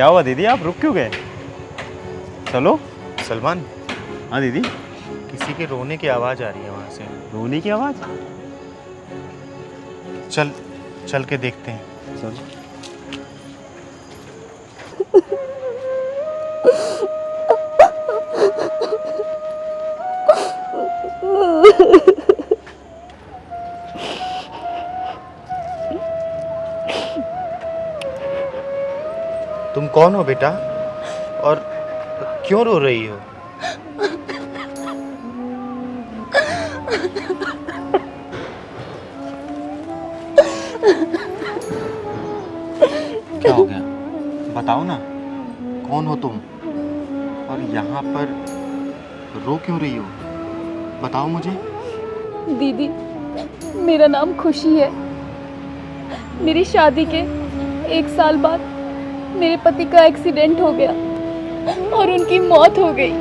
क्या हुआ दीदी, आप रुक क्यों गए? चलो। सलमान, हाँ दीदी। किसी के रोने की आवाज़ आ रही है वहाँ से। रोने की आवाज़? चल चल के देखते हैं। चलो। तुम कौन हो बेटा, और क्यों रो रही हो? क्या हो गया, बताओ ना, कौन हो तुम और यहाँ पर रो क्यों रही हो? बताओ मुझे। दीदी, मेरा नाम खुशी है। मेरी शादी के 1 साल बाद मेरे पति का एक्सीडेंट हो गया और उनकी मौत हो गई।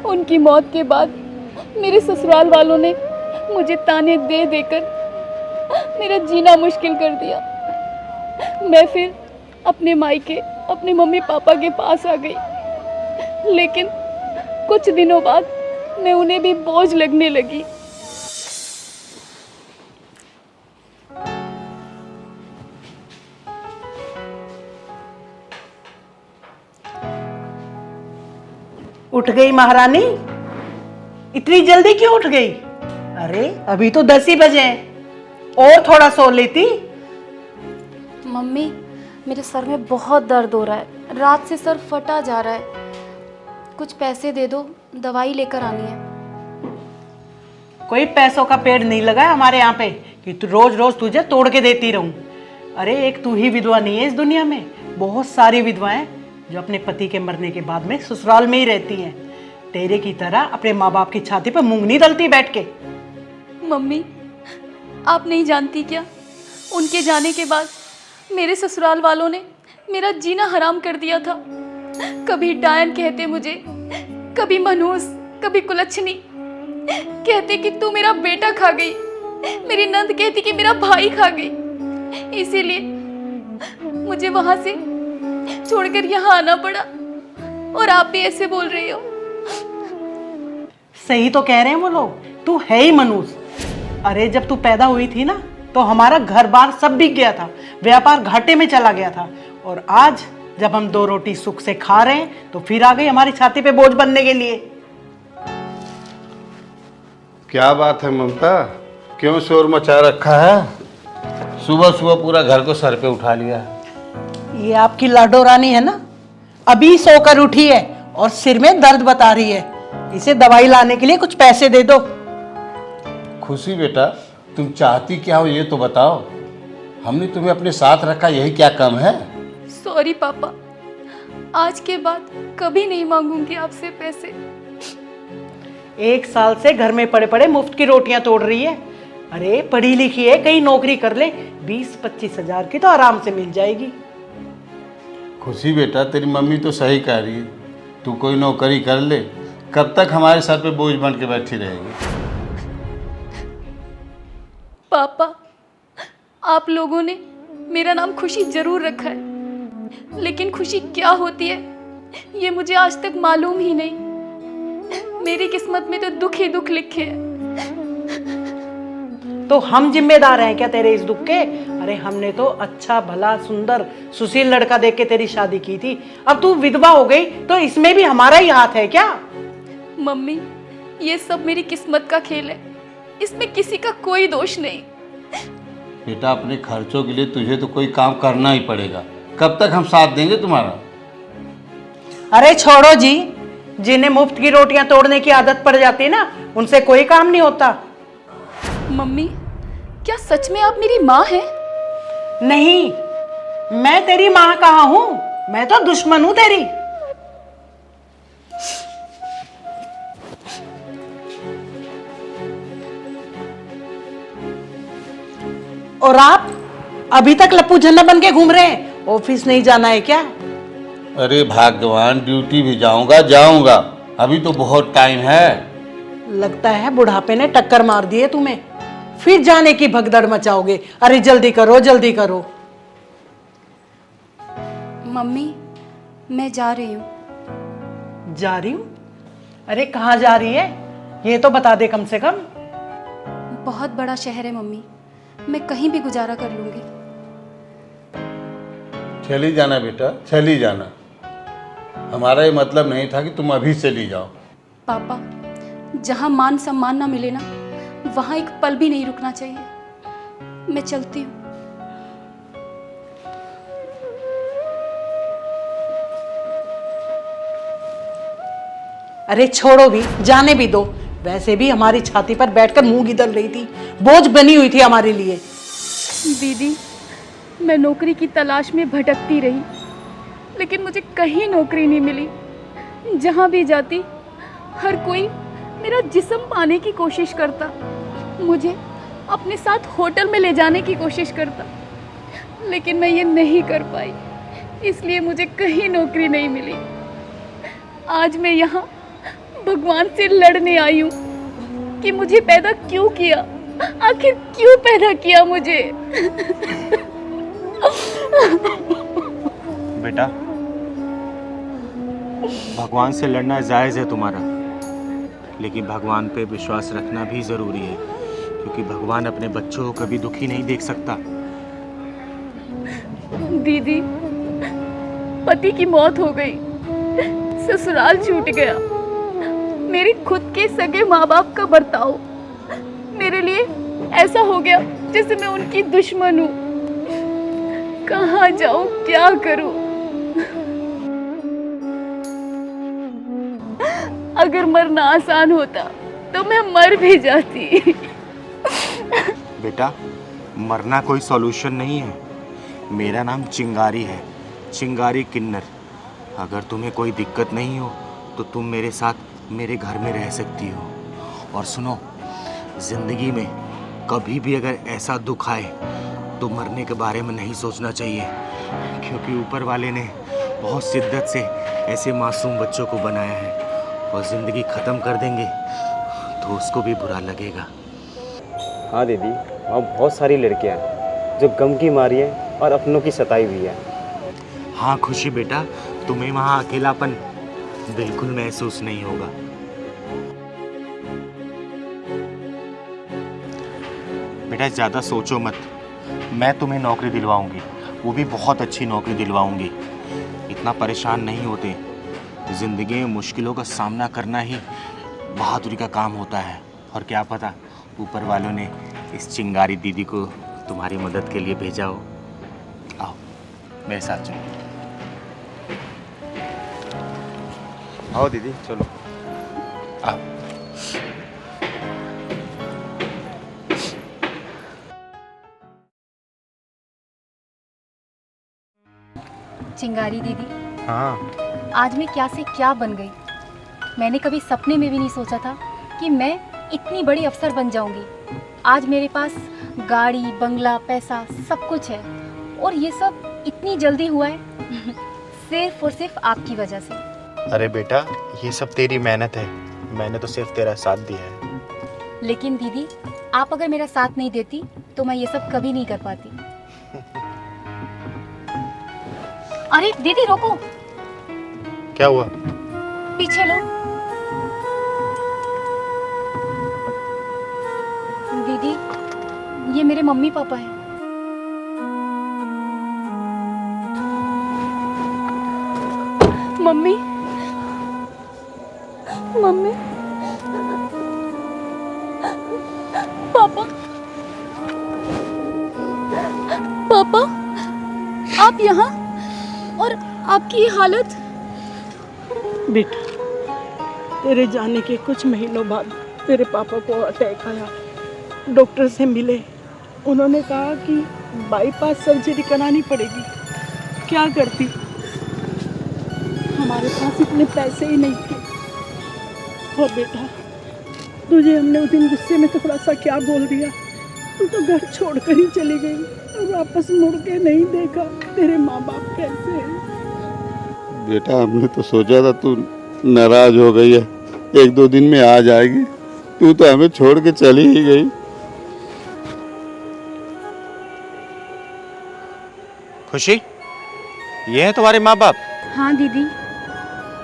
उनकी मौत के बाद मेरे ससुराल वालों ने मुझे ताने दे देकर मेरा जीना मुश्किल कर दिया। मैं फिर अपने मायके, अपने मम्मी पापा के पास आ गई, लेकिन कुछ दिनों बाद मैं उन्हें भी बोझ लगने लगी। उठ गई महारानी? इतनी जल्दी क्यों उठ गई? अरे अभी तो 10 ही बजे हैं, और थोड़ा सो लेती। मम्मी, मेरे सर में बहुत दर्द हो रहा है, रात से सर फटा जा रहा है। कुछ पैसे दे दो, दवाई लेकर आनी है। कोई पैसों का पेड़ नहीं लगा है हमारे यहाँ पे कि तू रोज रोज तुझे तोड़ के देती रहूं। अरे एक तू ही विधवा नहीं है इस दुनिया में, बहुत सारी विधवाएं जो अपने पति के मरने के बाद में ससुराल में ही रहती हैं। तेरे की तरह अपने माँ बाप की छाती पर मूंग नहीं दलती बैठ के। मम्मी, आप नहीं जानती क्या, उनके जाने के बाद मेरे ससुराल वालों ने मेरा जीना हराम कर दिया था। कभी डायन कहते मुझे, कभी मनहूस, कभी कुलच्छनी। कहते कि तू मेरा बेटा खा गई। मेरी नंद कहती कि मेरा भाई खा गई। इसीलिए मुझे वहां से छोड़कर यहाँ आना पड़ा, और आप भी ऐसे बोल रही हो। सही तो कह रहे हैं वो लोग, तू है ही मनूस। अरे जब तू पैदा हुई थी ना, तो हमारा घर बार सब बिक गया था, व्यापार घाटे में चला गया था, और आज जब हम 2 रोटी सुख से खा रहे हैं तो फिर आ गई हमारी छाती पे बोझ बनने के लिए। क्या बात है ममता, क्यों शोर मचा रखा है? सुबह सुबह पूरा घर को सर पे उठा लिया। ये आपकी लाडो रानी है ना, अभी सोकर उठी है और सिर में दर्द बता रही है। इसे दवाई लाने के लिए कुछ पैसे दे दो। खुशी बेटा, तुम चाहती क्या हो ये तो बताओ। हमने तुम्हें अपने साथ रखा, यही क्या कम है? सॉरी पापा, आज के बाद कभी नहीं मांगूंगी आपसे पैसे। 1 साल से घर में पड़े पड़े मुफ्त की रोटियां तोड़ रही है। अरे पढ़ी लिखी है, कहीं नौकरी कर ले, 20-25 हजार की तो आराम से मिल जाएगी। खुशी बेटा, तेरी मम्मी तो सही कह रही है, तू कोई नौकरी कर ले, कब तक हमारे सर पे बोझ बन के बैठी रहेगी? पापा, आप लोगों ने मेरा नाम खुशी जरूर रखा है, लेकिन खुशी क्या होती है ये मुझे आज तक मालूम ही नहीं। मेरी किस्मत में तो दुख ही दुख लिखे हैं। तो हम जिम्मेदार हैं क्या तेरे इस दुख के? अरे हमने तो अच्छा भला सुंदर सुशील लड़का देख के तेरी शादी की थी, अब तू विधवा हो गई तो इसमें भी हमारा ही हाथ है क्या? मम्मी, ये सब मेरी किस्मत का खेल है, इसमें किसी का कोई दोष नहीं। बेटा, अपने खर्चों के लिए तुझे तो कोई काम करना ही पड़ेगा, कब तक हम साथ देंगे तुम्हारा? अरे छोड़ो जी, जिन्हें मुफ्त की रोटियां तोड़ने की आदत पड़ जाती है ना, उनसे कोई काम नहीं होता। मम्मी, क्या सच में आप मेरी माँ हैं? नहीं, मैं तेरी माँ कहाँ हूं, मैं तो दुश्मन हूं तेरी। और आप अभी तक लप्पू झन्ना बन के घूम रहे हैं, ऑफिस नहीं जाना है क्या? अरे भाग्यवान, ड्यूटी भी जाऊंगा, अभी तो बहुत टाइम है। लगता है बुढ़ापे ने टक्कर मार दी है तुम्हें, फिर जाने की भगदड़ मचाओगे। अरे जल्दी करो जल्दी करो। मम्मी, मैं जा रही हूँ। जा रही हूँ? अरे कहाँ जा रही है, ये तो बता दे कम से कम। बहुत बड़ा शहर है मम्मी, मैं कहीं भी गुजारा कर लूँगी। चली जाना बेटा, चली जाना। हमारा ये मतलब नहीं था कि तुम अभी चली जाओ। पापा, जहाँ मान सम्मान ना मिले ना, वहाँ एक पल भी नहीं रुकना चाहिए। मैं चलती हूँ। अरे छोड़ो भी, जाने भी दो। वैसे भी हमारी छाती पर बैठकर मुंह गिदल रही थी, बोझ बनी हुई थी हमारे लिए। दीदी, मैं नौकरी की तलाश में भटकती रही, लेकिन मुझे कहीं नौकरी नहीं मिली। जहाँ भी जाती, हर कोई मेरा जिस्म पाने की कोशिश करता, मुझे अपने साथ होटल में ले जाने की कोशिश करता, लेकिन मैं ये नहीं कर पाई, इसलिए मुझे कहीं नौकरी नहीं मिली। आज मैं यहाँ भगवान से लड़ने आई हूँ कि मुझे पैदा क्यों किया, आखिर क्यों पैदा किया मुझे। बेटा, भगवान से लड़ना जायज़ है तुम्हारा, लेकिन भगवान पे विश्वास रखना भी ज़रूरी है, क्योंकि भगवान अपने बच्चों को कभी दुखी नहीं देख सकता। दीदी, पति की मौत हो गई, ससुराल छूट गया, मेरे खुद के सगे माँ बाप का बर्ताव मेरे लिए ऐसा हो गया जैसे मैं उनकी दुश्मन हूँ। कहाँ जाऊँ, क्या करूँ? अगर मरना आसान होता तो मैं मर भी जाती। बेटा, मरना कोई सॉल्यूशन नहीं है। मेरा नाम चिंगारी है, चिंगारी किन्नर। अगर तुम्हें कोई दिक्कत नहीं हो तो तुम मेरे साथ मेरे घर में रह सकती हो। और सुनो, ज़िंदगी में कभी भी अगर ऐसा दुख आए तो मरने के बारे में नहीं सोचना चाहिए, क्योंकि ऊपर वाले ने बहुत शिद्दत से ऐसे मासूम बच्चों को बनाया है, और ज़िंदगी ख़त्म कर देंगे तो उसको भी बुरा लगेगा। हाँ दीदी, वहाँ बहुत सारी लड़कियाँ हैं जो गम की मारी है और अपनों की सताई हुई है। हाँ खुशी बेटा, तुम्हें वहाँ अकेलापन बिल्कुल महसूस नहीं होगा। बेटा ज़्यादा सोचो मत, मैं तुम्हें नौकरी दिलवाऊंगी, वो भी बहुत अच्छी नौकरी दिलवाऊंगी। इतना परेशान नहीं होते। ज़िंदगी में मुश्किलों का सामना करना ही बहादुरी का काम होता है। और क्या पता ऊपर वालों ने इस चिंगारी दीदी को तुम्हारी मदद के लिए भेजा हो। आओ मेरे साथ चलो। आओ दीदी, चलो। आओ। चिंगारी दीदी, हाँ, आज मैं क्या से क्या बन गई। मैंने कभी सपने में भी नहीं सोचा था कि मैं इतनी बड़ी अफसर बन जाऊंगी। आज मेरे पास गाड़ी, बंगला, पैसा सब कुछ है, और ये सब इतनी जल्दी हुआ है सिर्फ और सिर्फ आपकी वजह से। अरे बेटा, ये सब तेरी मेहनत है, मैंने तो सिर्फ तेरा साथ दिया है। लेकिन दीदी, आप अगर मेरा साथ नहीं देती तो मैं ये सब कभी नहीं कर पाती। अरे दीदी रोको, क्या हुआ? पीछे लो। दीदी, ये मेरे मम्मी पापा हैं। मम्मी, मम्मी, पापा, पापा, आप यहाँ, और आपकी ये हालत? बेटा, तेरे जाने के कुछ महीनों बाद तेरे पापा को अटैक आया। डॉक्टर से मिले, उन्होंने कहा कि बाईपास सर्जरी करानी पड़ेगी। क्या करती, हमारे पास इतने पैसे ही नहीं थे। और बेटा, तुझे हमने उस दिन गुस्से में थोड़ा सा क्या बोल दिया, तू तो घर छोड़कर ही चली गई और वापस मुड़ के नहीं देखा। तेरे माँ बाप कैसे हैं? बेटा, हमने तो सोचा था तू नाराज हो गई है, एक दो दिन में आ जाएगी। तू तो हमें छोड़ के चली ही गई। खुशी, ये है तुम्हारे माँ बाप? हाँ दीदी,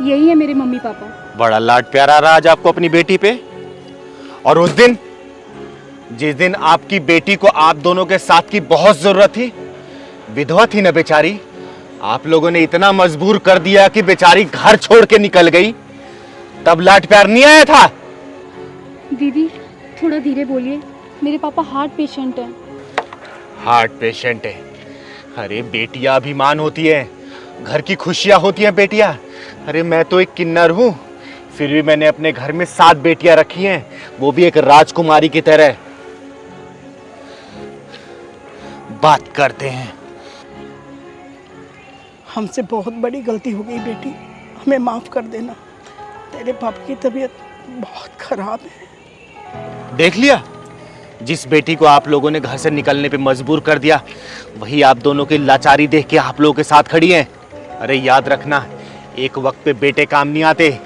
यही है मेरे मम्मी पापा। बड़ा लाड प्यार आ रहा आज आपको अपनी बेटी पे। और उस दिन, जिस दिन आपकी बेटी को आप दोनों के साथ की बहुत जरूरत थी, विधवा थी ना बेचारी, आप लोगों ने इतना मजबूर कर दिया कि बेचारी घर छोड़ के निकल गई, तब लाड प्यार नहीं आया था? दीदी थोड़ा धीरे बोलिए, मेरे पापा हार्ट पेशेंट हैं। हार्ट पेशेंट है? अरे बेटियां अभिमान होती है, घर की खुशियां होती हैं बेटियां। अरे मैं तो एक किन्नर हूं, फिर भी मैंने अपने घर में 7 बेटियां रखी हैं, वो भी एक राजकुमारी की तरह। बात करते हैं। हमसे बहुत बड़ी गलती हो गई बेटी, हमें माफ़ कर देना। तेरे पापा की तबीयत बहुत खराब है। देख लिया, जिस बेटी को आप लोगों ने घर से निकलने पे मजबूर कर दिया, वही आप दोनों की लाचारी देख के आप लोगों के साथ खड़ी हैं। अरे याद रखना, एक वक्त पे बेटे काम नहीं आते,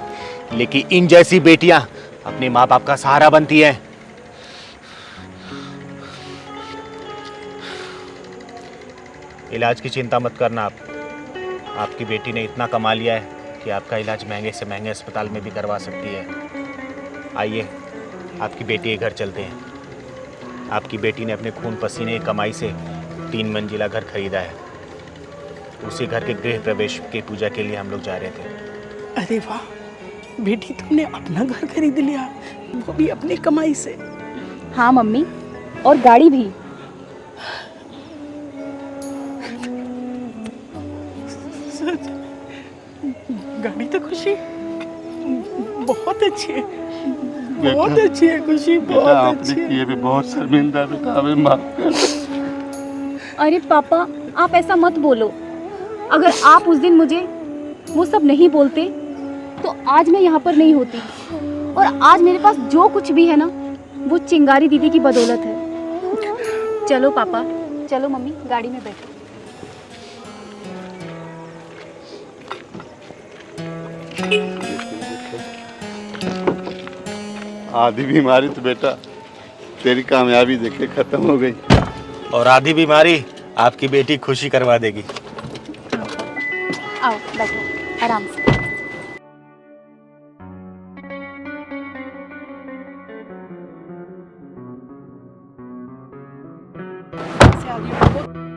लेकिन इन जैसी बेटियां अपने माँ बाप का सहारा बनती हैं। इलाज की चिंता मत करना आप। आपकी बेटी ने इतना कमा लिया है कि आपका इलाज महंगे से महंगे अस्पताल में भी करवा सकती है। आइए, आपकी बेटी के घर चलते हैं। आपकी बेटी ने अपने खून पसीने की कमाई से 3 मंजिला घर खरीदा है। उसी घर के गृह प्रवेश की पूजा के लिए हम लोग जा रहे थे। अरे वाह बेटी, तुमने अपना घर खरीद लिया, वो भी अपनी कमाई से। हाँ मम्मी, और गाड़ी भी। सच? गाड़ी तो खुशी बहुत अच्छी है, बहुत अच्छी है खुशी, बेटा बहुत आपने अच्छी है। किए पे बहुत शर्मिंदा, बेटा हमें माफ कर। अरे पापा, आप ऐसा मत बोलो। अगर आप उस दिन मुझे वो सब नहीं बोलते तो आज मैं यहाँ पर नहीं होती। और आज मेरे पास जो कुछ भी है ना, वो चिंगारी दीदी की बदौलत है। चलो पापा, चलो मम्मी, गाड़ी में बैठो। आधी बीमारी तो बेटा तेरी कामयाबी देखे खत्म हो गई, और आधी बीमारी आपकी बेटी खुशी करवा देगी। आओ बैठो आराम से। से आगे बढ़ो।